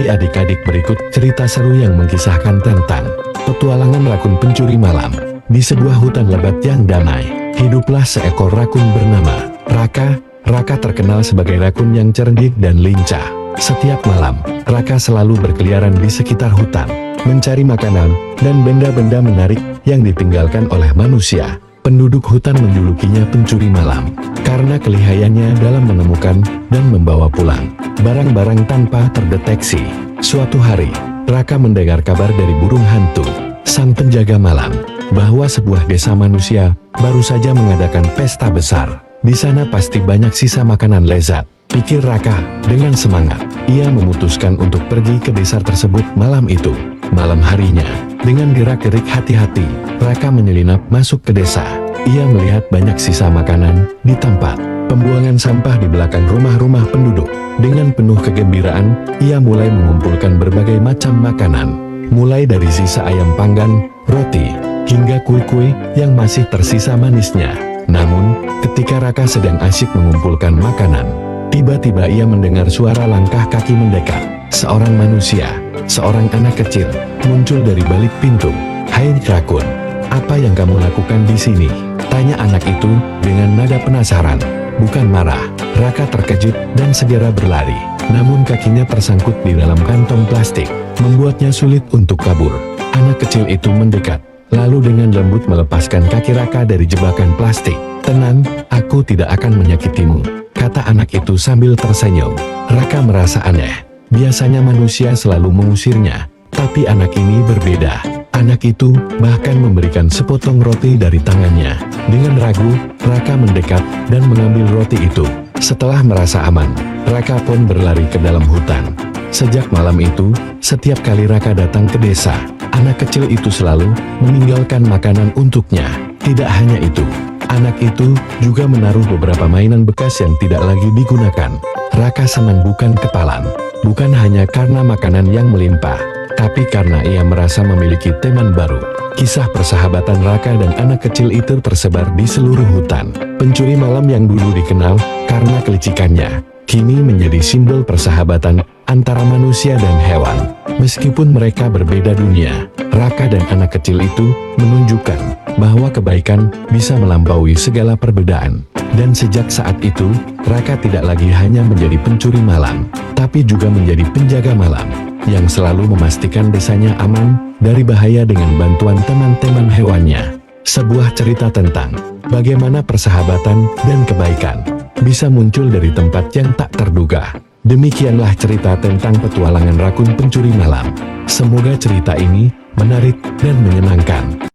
Hai adik-adik, berikut cerita seru yang mengisahkan tentang petualangan rakun pencuri malam. Di sebuah hutan lebat yang damai, hiduplah seekor rakun bernama Raka. Raka terkenal sebagai rakun yang cerdik dan lincah. Setiap malam, Raka selalu berkeliaran di sekitar hutan, mencari makanan dan benda-benda menarik yang ditinggalkan oleh manusia. Penduduk hutan menjulukinya pencuri malam, karena kelihayannya dalam menemukan dan membawa pulang barang-barang tanpa terdeteksi. Suatu hari, Raka mendengar kabar dari burung hantu, sang penjaga malam, bahwa sebuah desa manusia baru saja mengadakan pesta besar. Di sana pasti banyak sisa makanan lezat, pikir Raka. Dengan semangat, ia memutuskan untuk pergi ke desa tersebut malam itu. Malam harinya, dengan gerak-gerik hati-hati, Raka menyelinap masuk ke desa. Ia melihat banyak sisa makanan di tempat pembuangan sampah di belakang rumah-rumah penduduk. Dengan penuh kegembiraan, ia mulai mengumpulkan berbagai macam makanan, mulai dari sisa ayam panggang, roti, hingga kue-kue yang masih tersisa manisnya. Namun, ketika Raka sedang asyik mengumpulkan makanan, tiba-tiba ia mendengar suara langkah kaki mendekat. Seorang manusia, seorang anak kecil, muncul dari balik pintu. "Hai rakun, apa yang kamu lakukan di sini?" tanya anak itu dengan nada penasaran, bukan marah. Raka terkejut dan segera berlari. Namun kakinya tersangkut di dalam kantong plastik, membuatnya sulit untuk kabur. Anak kecil itu mendekat, lalu dengan lembut melepaskan kaki Raka dari jebakan plastik. "Tenang, aku tidak akan menyakitimu," kata anak itu sambil tersenyum. Raka merasa aneh. Biasanya manusia selalu mengusirnya, tapi anak ini berbeda. Anak itu bahkan memberikan sepotong roti dari tangannya. Dengan ragu, Raka mendekat dan mengambil roti itu. Setelah merasa aman, Raka pun berlari ke dalam hutan. Sejak malam itu, setiap kali Raka datang ke desa, anak kecil itu selalu meninggalkan makanan untuknya. Tidak hanya itu, anak itu juga menaruh beberapa mainan bekas yang tidak lagi digunakan. Raka senang bukan kepalang, bukan hanya karena makanan yang melimpah, tapi karena ia merasa memiliki teman baru. Kisah persahabatan Raka dan anak kecil itu tersebar di seluruh hutan. Pencuri malam yang dulu dikenal karena kelicikannya, kini menjadi simbol persahabatan antara manusia dan hewan. Meskipun mereka berbeda dunia, Raka dan anak kecil itu menunjukkan bahwa kebaikan bisa melampaui segala perbedaan. Dan sejak saat itu, Raka tidak lagi hanya menjadi pencuri malam, tapi juga menjadi penjaga malam, yang selalu memastikan desanya aman dari bahaya dengan bantuan teman-teman hewannya. Sebuah cerita tentang bagaimana persahabatan dan kebaikan bisa muncul dari tempat yang tak terduga. Demikianlah cerita tentang petualangan rakun pencuri malam. Semoga cerita ini menarik dan menyenangkan.